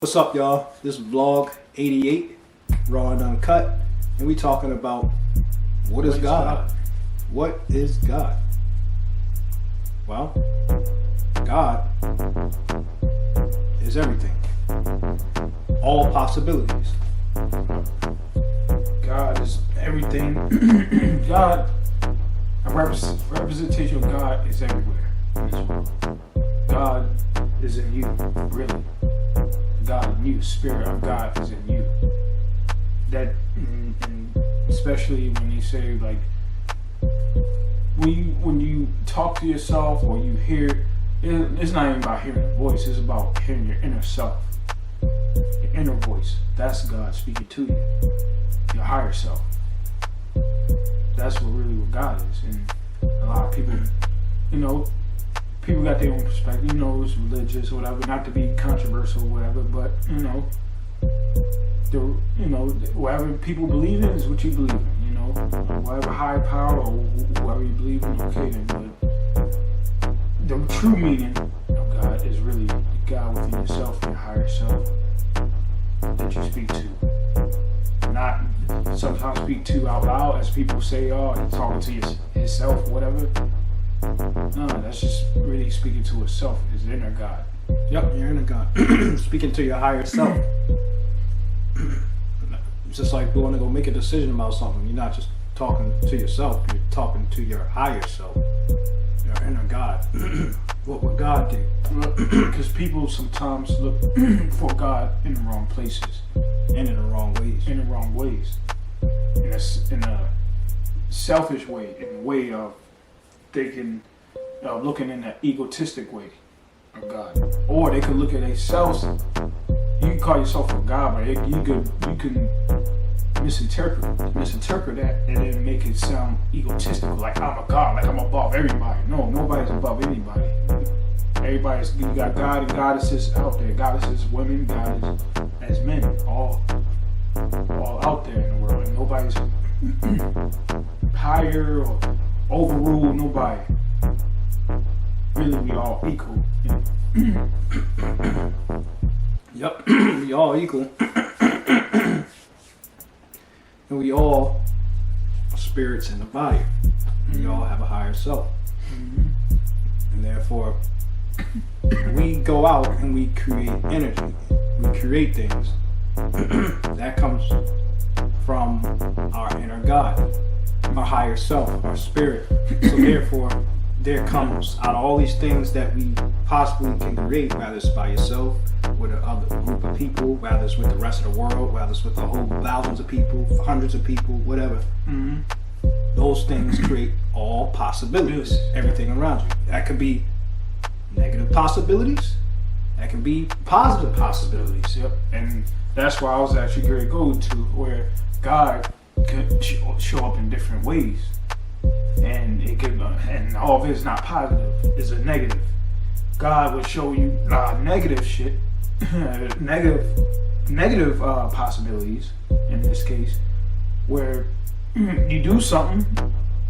What's up, y'all? This is vlog 88, raw and uncut, and we talking about what is God? What is God? Well, God is everything, all possibilities. God is everything. God, a representation of God is everywhere in this world. God is in you, really. God in you, the spirit of God is in you. That, and especially when you say, like, when you talk to yourself or you hear, it's not even about hearing a voice, it's about hearing your inner self, your inner voice. That's God speaking to you, your higher self. That's what God is. And a lot of people, people got their own perspective, it's religious or whatever, not to be controversial or whatever, but whatever people believe in is what you believe in, whatever higher power or whoever you believe in, okay then. But the true meaning of God is really the God within yourself, your higher self that you speak to. Not sometimes speak to out loud, as people say, oh, he's talking to himself or whatever. No, that's just really speaking to itself, his inner God. Yep, your inner God. Speaking to your higher self. It's just like you want to go make a decision about something. You're not just talking to yourself, you're talking to your higher self, your inner God. What would God do? Because people sometimes look for God in the wrong places. And in the wrong ways. In the wrong ways. And that's in a selfish way, in a way of thinking, looking in an egotistic way of God. Or they could look at themselves. You can call yourself a God, but you can misinterpret that and then make it sound egotistical, like I'm a God, like I'm above everybody. No, nobody's above anybody. You got God and goddesses out there. Goddesses, women, goddesses as men, all out there in the world. And nobody's higher or overrule nobody. Really, we all equal. Yep, we all equal. And we all are spirits in the body. We all have a higher self. And therefore, we go out and we create energy. We create things. That comes from our inner God, our higher self, our spirit. So therefore, there comes out of all these things that we possibly can create, whether it's by yourself, with another group of people, whether it's with the rest of the world, whether it's with a whole thousands of people, hundreds of people, whatever. Those things create all possibilities, everything around you. That could be negative possibilities. That can be positive possibilities. Yep. And that's why I was actually going to go to where God could show up in different ways. And it could, and all of it is not positive, it's a negative. God will show you negative shit, negative possibilities in this case, where you do something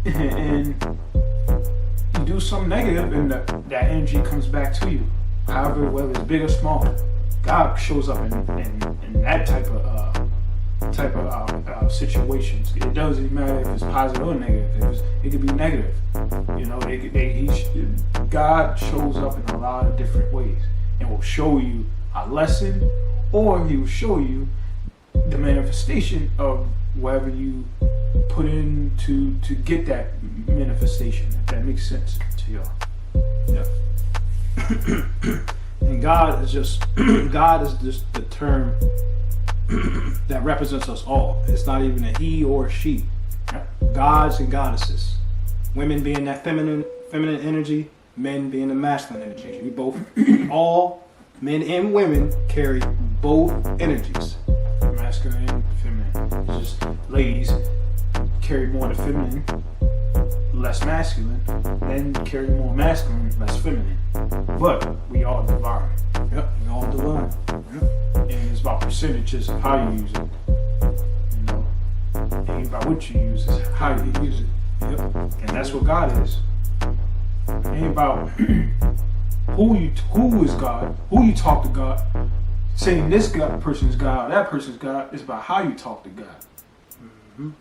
and you do something negative, and that energy comes back to you. However, whether it's big or small, God shows up in that type of situations. It doesn't matter if it's positive or negative. It could be negative. God shows up in a lot of different ways and will show you a lesson, or He will show you the manifestation of whatever you put in to get that manifestation. If that makes sense to y'all. Yeah. And God is just the term that represents us all. It's not even a he or a she. Gods and goddesses. Women being that feminine energy, men being the masculine energy. All men and women carry both energies. Masculine and feminine. It's just ladies carry more the feminine, less masculine. Men carry more masculine, less feminine. But we all divine. Yep, we all divine. Yep. And it's about percentages of how you use it. It ain't about what you use, it's how you use it. Yep. And that's what God is. It ain't about who is God, who you talk to God. saying this person's God or that person's God. It's about how you talk to God.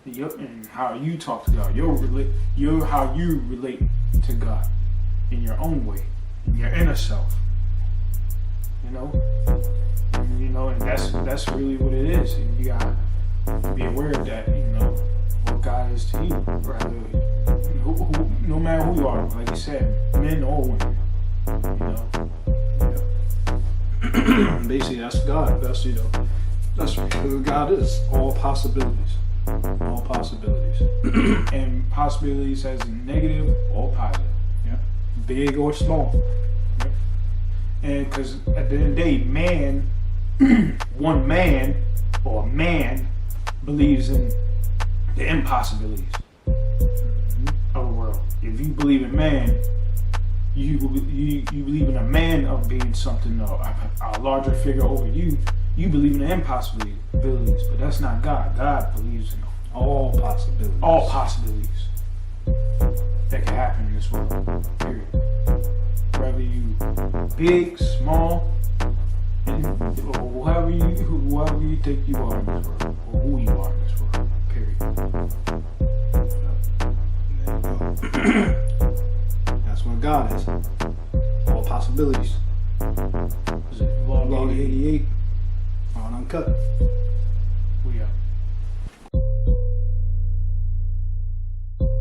And how you talk to God. How you relate to God in your own way, in your inner self. And that's really what it is. And you gotta be aware of that. What God is to you, rather no matter who you are, like you said, men or women. Basically, that's God. That's who God is. All possibilities. All possibilities. And possibilities as negative or positive. Yeah. Big or small. Yeah. And because at the end of the day, man, one man or a man believes in the impossibilities of the world. If you believe in man, you believe in a man of being something, a larger figure over you. You believe in the impossibilities, but that's not God. God believes in all possibilities. All possibilities that can happen in this world. Period. Whether you big, small, or whoever you think you are in this world, or who you are in this world. Period. That's what God is. All possibilities. Is it Vlog 88? 88 on Uncutt. We are.